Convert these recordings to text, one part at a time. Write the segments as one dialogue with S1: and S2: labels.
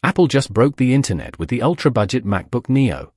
S1: Apple just broke the internet with the ultra-budget MacBook Neo.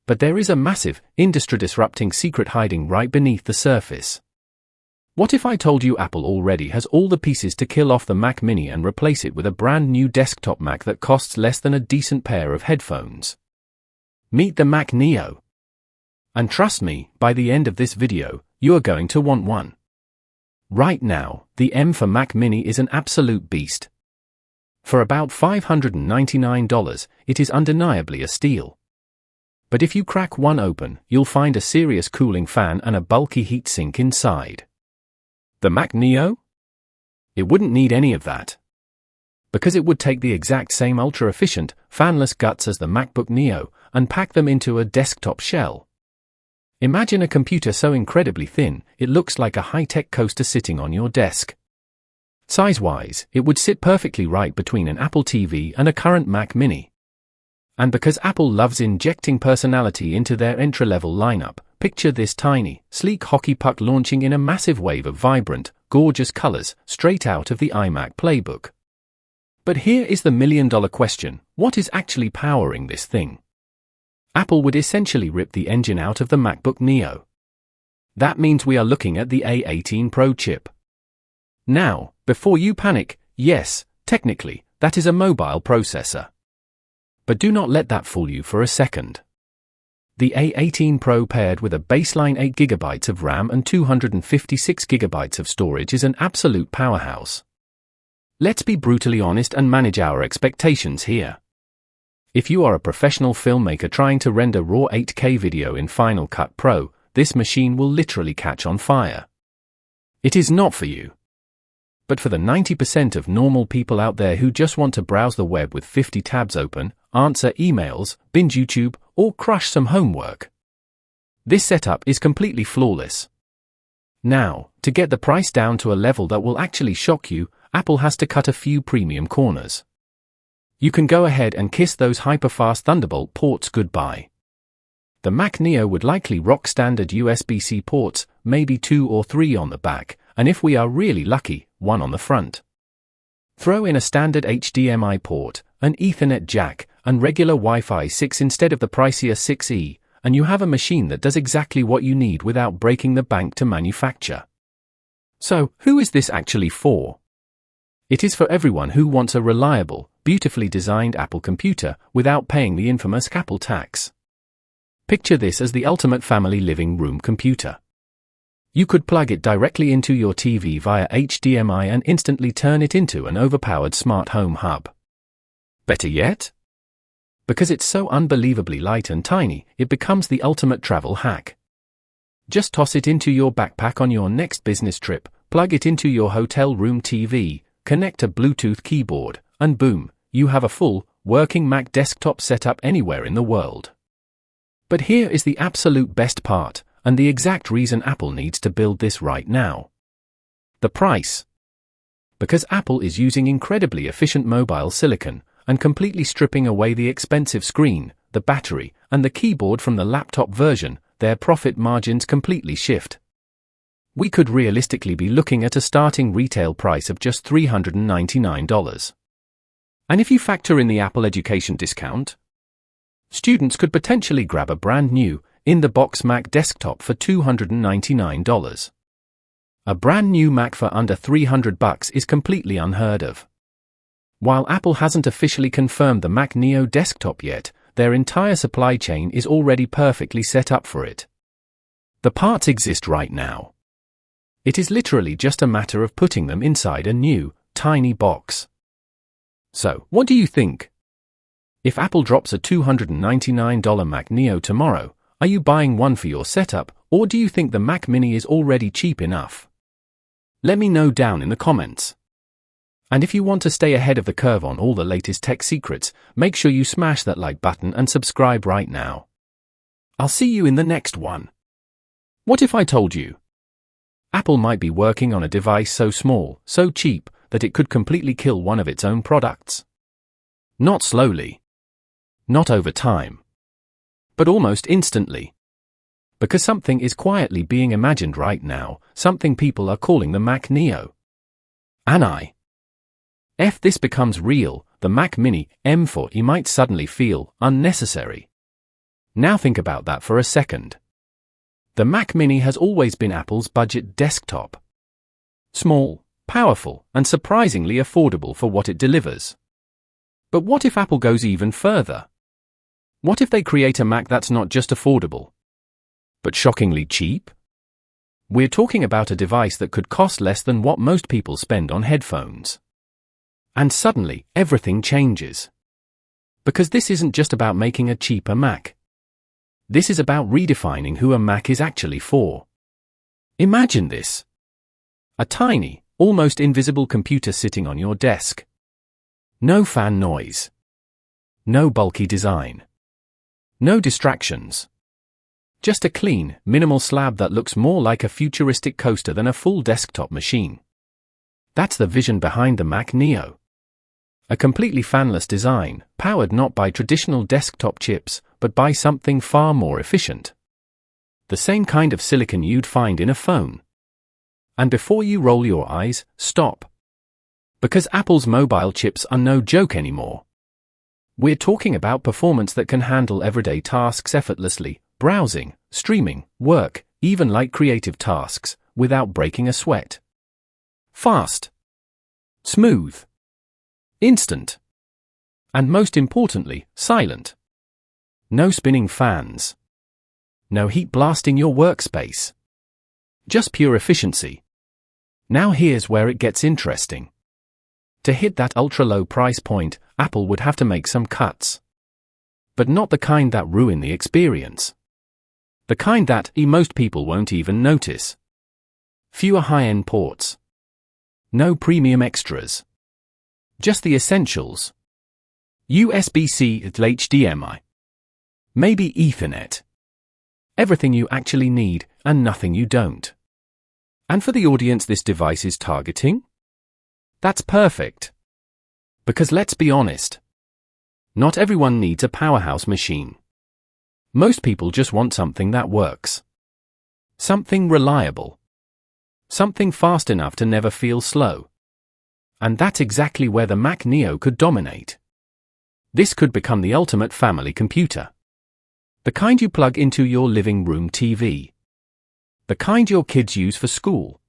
S1: But there is a massive, industry-disrupting secret hiding right beneath the surface. What if I told you Apple already has all the pieces to kill off the Mac Mini and replace it with a brand new desktop Mac that costs less than a decent pair of headphones? Meet the Mac Neo. And trust me, by the end of this video, you are going to want one. Right now, the M for Mac Mini is an absolute beast. For about $599, it is undeniably a steal. But if you crack one open, you'll find a serious cooling fan and a bulky heatsink inside. The Mac Neo? It wouldn't need any of that. Because it would take the exact same ultra-efficient, fanless guts as the MacBook Neo and pack them into a desktop shell. Imagine a computer so incredibly thin, it looks like a high-tech coaster sitting on your desk. Size-wise, it would sit perfectly right between an Apple TV and a current Mac Mini. And because Apple loves injecting personality into their entry-level lineup, picture this tiny, sleek hockey puck launching in a massive wave of vibrant, gorgeous colors, straight out of the iMac playbook. But here is the million-dollar question: what is actually powering this thing? Apple would essentially rip the engine out of the MacBook Neo. That means we are looking at the A18 Pro chip. Now, before you panic, yes, technically, that is a mobile processor. But do not let that fool you for a second. The A18 Pro paired with a baseline 8GB of RAM and 256GB of storage is an absolute powerhouse. Let's be brutally honest and manage our expectations here. If you are a professional filmmaker trying to render raw 8K video in Final Cut Pro, this machine will literally catch on fire. It is not for you. But for the 90% of normal people out there who just want to browse the web with 50 tabs open, answer emails, binge YouTube, or crush some homework, this setup is completely flawless. Now, to get the price down to a level that will actually shock you, Apple has to cut a few premium corners. You can go ahead and kiss those hyper-fast Thunderbolt ports goodbye. The Mac Neo would likely rock standard USB-C ports, maybe 2 or 3 on the back, and if we are really lucky, 1 on the front. Throw in a standard HDMI port, an Ethernet jack, and regular Wi-Fi 6 instead of the pricier 6E, and you have a machine that does exactly what you need without breaking the bank to manufacture. So, who is this actually for? It is for everyone who wants a reliable, beautifully designed Apple computer without paying the infamous Apple tax. Picture this as the ultimate family living room computer. You could plug it directly into your TV via HDMI and instantly turn it into an overpowered smart home hub. Better yet? Because it's so unbelievably light and tiny, it becomes the ultimate travel hack. Just toss it into your backpack on your next business trip, plug it into your hotel room TV, connect a Bluetooth keyboard, and boom, you have a full, working Mac desktop setup anywhere in the world. But here is the absolute best part, and the exact reason Apple needs to build this right now. The price. Because Apple is using incredibly efficient mobile silicon, and completely stripping away the expensive screen, the battery, and the keyboard from the laptop version, their profit margins completely shift. We could realistically be looking at a starting retail price of just $399. And if you factor in the Apple Education discount, students could potentially grab a brand new, in-the-box Mac desktop for $299. A brand new Mac for under $300 is completely unheard of. While Apple hasn't officially confirmed the Mac Neo desktop yet, their entire supply chain is already perfectly set up for it. The parts exist right now. It is literally just a matter of putting them inside a new, tiny box. So, what do you think? If Apple drops a $299 Mac Neo tomorrow, are you buying one for your setup, or do you think the Mac Mini is already cheap enough? Let me know down in the comments. And if you want to stay ahead of the curve on all the latest tech secrets, make sure you smash that like button and subscribe right now. I'll see you in the next one. What if I told you Apple might be working on a device so small, so cheap, that it could completely kill one of its own products? Not slowly. Not over time. But almost instantly. Because something is quietly being imagined right now, something people are calling the Mac Neo. If this becomes real, the Mac Mini M4 might suddenly feel unnecessary. Now think about that for a second. The Mac Mini has always been Apple's budget desktop. Small, powerful, and surprisingly affordable for what it delivers. But what if Apple goes even further? What if they create a Mac that's not just affordable, but shockingly cheap? We're talking about a device that could cost less than what most people spend on headphones. And suddenly, everything changes. Because this isn't just about making a cheaper Mac. This is about redefining who a Mac is actually for. Imagine this. A tiny, almost invisible computer sitting on your desk. No fan noise. No bulky design. No distractions. Just a clean, minimal slab that looks more like a futuristic coaster than a full desktop machine. That's the vision behind the Mac Neo. A completely fanless design, powered not by traditional desktop chips, but by something far more efficient. The same kind of silicon you'd find in a phone. And before you roll your eyes, stop. Because Apple's mobile chips are no joke anymore. We're talking about performance that can handle everyday tasks effortlessly, browsing, streaming, work, even light creative tasks, without breaking a sweat. Fast. Smooth. Instant. And most importantly, silent. No spinning fans. No heat blasting your workspace. Just pure efficiency. Now here's where it gets interesting. To hit that ultra-low price point, Apple would have to make some cuts. But not the kind that ruin the experience. The kind that most people won't even notice. Fewer high-end ports. No premium extras. Just the essentials. USB-C to HDMI. Maybe Ethernet. Everything you actually need, and nothing you don't. And for the audience this device is targeting? That's perfect. Because let's be honest. Not everyone needs a powerhouse machine. Most people just want something that works. Something reliable. Something fast enough to never feel slow. And that's exactly where the Mac Neo could dominate. This could become the ultimate family computer. The kind you plug into your living room TV. The kind your kids use for school.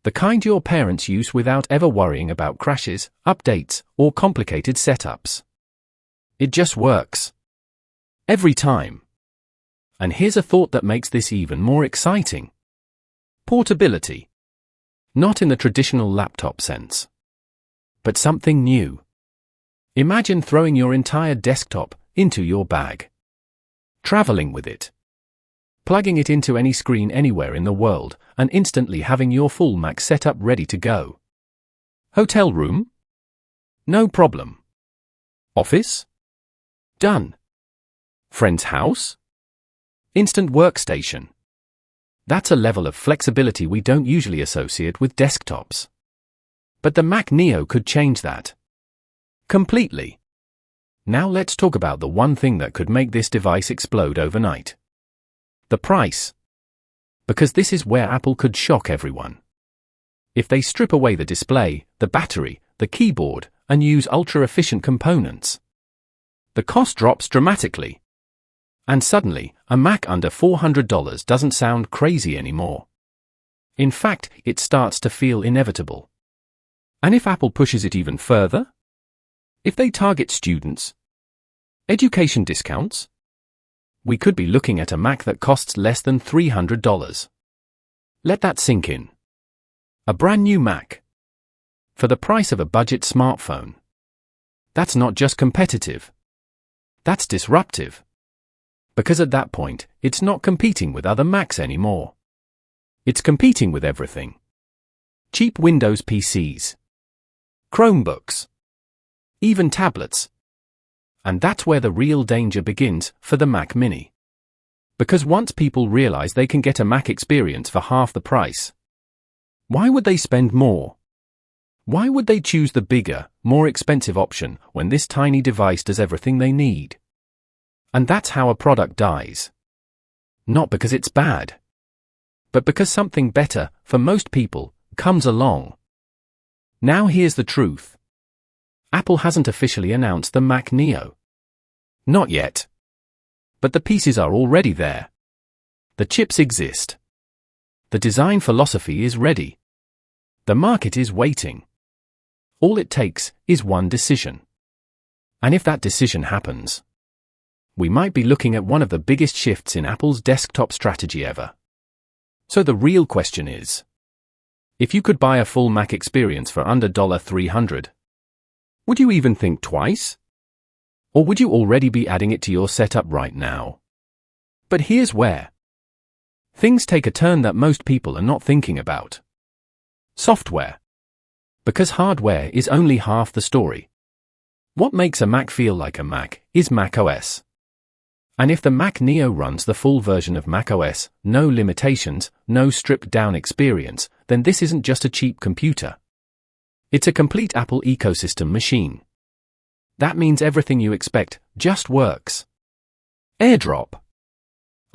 S1: The kind your parents use without ever worrying about crashes, updates, or complicated setups. It just works. Every time. And here's a thought that makes this even more exciting. Portability. Not in the traditional laptop sense. But something new. Imagine throwing your entire desktop into your bag. Traveling with it. Plugging it into any screen anywhere in the world, and instantly having your full Mac setup ready to go. Hotel room? No problem. Office? Done. Friend's house? Instant workstation. That's a level of flexibility we don't usually associate with desktops. But the Mac Neo could change that. Completely. Now let's talk about the one thing that could make this device explode overnight. The price. Because this is where Apple could shock everyone. If they strip away the display, the battery, the keyboard, and use ultra-efficient components, the cost drops dramatically. And suddenly, a Mac under $400 doesn't sound crazy anymore. In fact, it starts to feel inevitable. And if Apple pushes it even further? If they target students? Education discounts? We could be looking at a Mac that costs less than $300. Let that sink in. A brand new Mac. For the price of a budget smartphone. That's not just competitive. That's disruptive. Because at that point, it's not competing with other Macs anymore. It's competing with everything. Cheap Windows PCs. Chromebooks. Even tablets. And that's where the real danger begins for the Mac Mini. Because once people realize they can get a Mac experience for half the price, why would they spend more? Why would they choose the bigger, more expensive option when this tiny device does everything they need? And that's how a product dies. Not because it's bad, but because something better, for most people, comes along. Now here's the truth. Apple hasn't officially announced the Mac Neo. Not yet. But the pieces are already there. The chips exist. The design philosophy is ready. The market is waiting. All it takes is one decision. And if that decision happens, we might be looking at one of the biggest shifts in Apple's desktop strategy ever. So the real question is, if you could buy a full Mac experience for under $300, would you even think twice? Or would you already be adding it to your setup right now? But here's where things take a turn that most people are not thinking about. Software. Because hardware is only half the story. What makes a Mac feel like a Mac is macOS. And if the Mac Neo runs the full version of macOS, no limitations, no stripped-down experience, then this isn't just a cheap computer. It's a complete Apple ecosystem machine. That means everything you expect just works. AirDrop,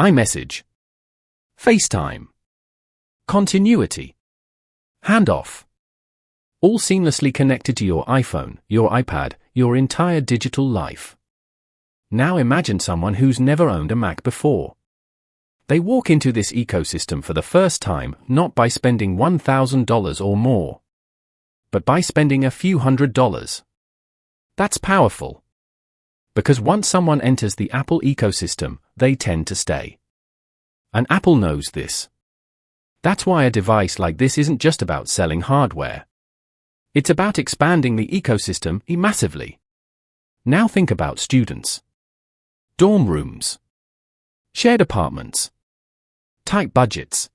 S1: iMessage, FaceTime, continuity, handoff. All seamlessly connected to your iPhone, your iPad, your entire digital life. Now imagine someone who's never owned a Mac before. They walk into this ecosystem for the first time not by spending $1,000 or more, but by spending a few $100s. That's powerful. Because once someone enters the Apple ecosystem, they tend to stay. And Apple knows this. That's why a device like this isn't just about selling hardware. It's about expanding the ecosystem massively. Now think about students. Dorm rooms. Shared apartments. Tight budgets.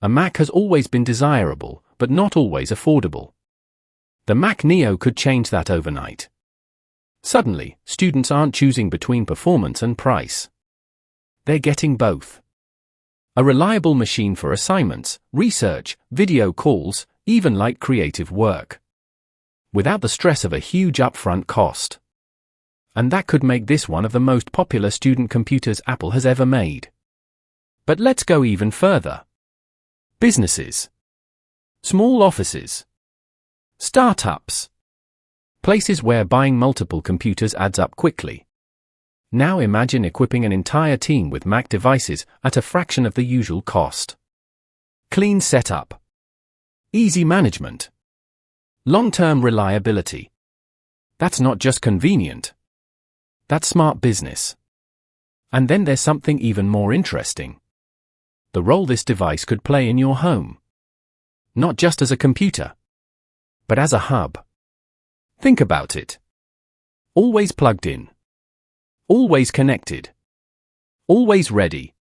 S1: A Mac has always been desirable, but not always affordable. The Mac Neo could change that overnight. Suddenly, students aren't choosing between performance and price. They're getting both. A reliable machine for assignments, research, video calls, even light creative work. Without the stress of a huge upfront cost. And that could make this one of the most popular student computers Apple has ever made. But let's go even further. Businesses. Small offices. Startups. Places where buying multiple computers adds up quickly. Now imagine equipping an entire team with Mac devices at a fraction of the usual cost. Clean setup. Easy management. Long-term reliability. That's not just convenient. That's smart business. And then there's something even more interesting. The role this device could play in your home. Not just as a computer, but as a hub. Think about it. Always plugged in. Always connected. Always ready.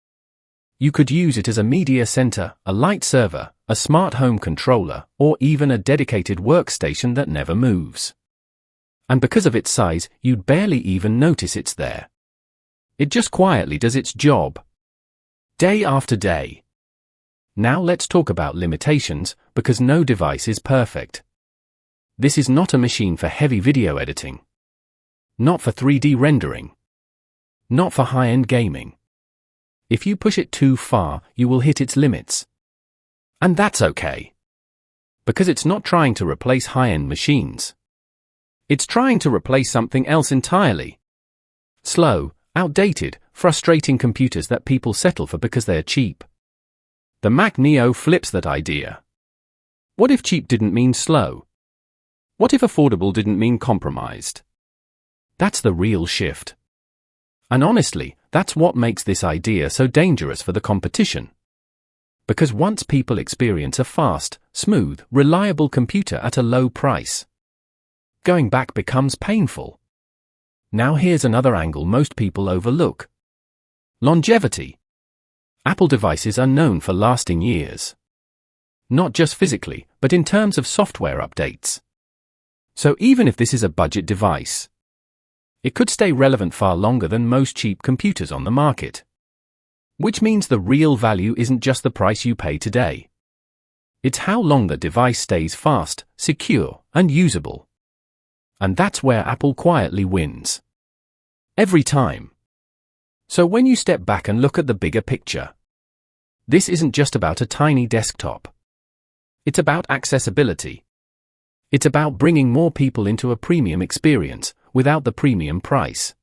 S1: You could use it as a media center, a light server, a smart home controller, or even a dedicated workstation that never moves. And because of its size, you'd barely even notice it's there. It just quietly does its job. Day after day. Now let's talk about limitations, because no device is perfect. This is not a machine for heavy video editing. Not for 3D rendering. Not for high-end gaming. If you push it too far, you will hit its limits. And that's okay. Because it's not trying to replace high-end machines. It's trying to replace something else entirely. Slow, outdated, frustrating computers that people settle for because they're cheap. The Mac Neo flips that idea. What if cheap didn't mean slow? What if affordable didn't mean compromised? That's the real shift. And honestly, that's what makes this idea so dangerous for the competition. Because once people experience a fast, smooth, reliable computer at a low price, going back becomes painful. Now here's another angle most people overlook. Longevity. Apple devices are known for lasting years. Not just physically, but in terms of software updates. So even if this is a budget device, it could stay relevant far longer than most cheap computers on the market. Which means the real value isn't just the price you pay today. It's how long the device stays fast, secure, and usable. And that's where Apple quietly wins. Every time. So when you step back and look at the bigger picture, this isn't just about a tiny desktop. It's about accessibility. It's about bringing more people into a premium experience, without the premium price.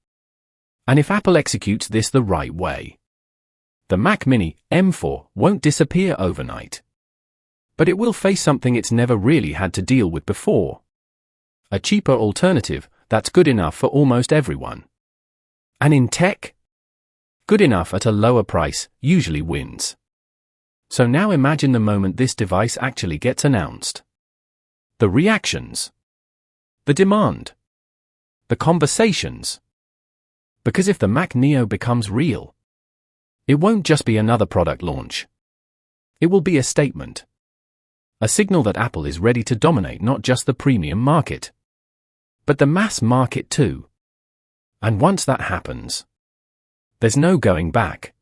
S1: And if Apple executes this the right way, the Mac Mini M4 won't disappear overnight. But it will face something it's never really had to deal with before. A cheaper alternative that's good enough for almost everyone. And in tech, good enough at a lower price usually wins. So now imagine the moment this device actually gets announced. The reactions. The demand. The conversations. Because if the Mac Neo becomes real, it won't just be another product launch. It will be a statement. A signal that Apple is ready to dominate not just the premium market, but the mass market too. And once that happens, there's no going back.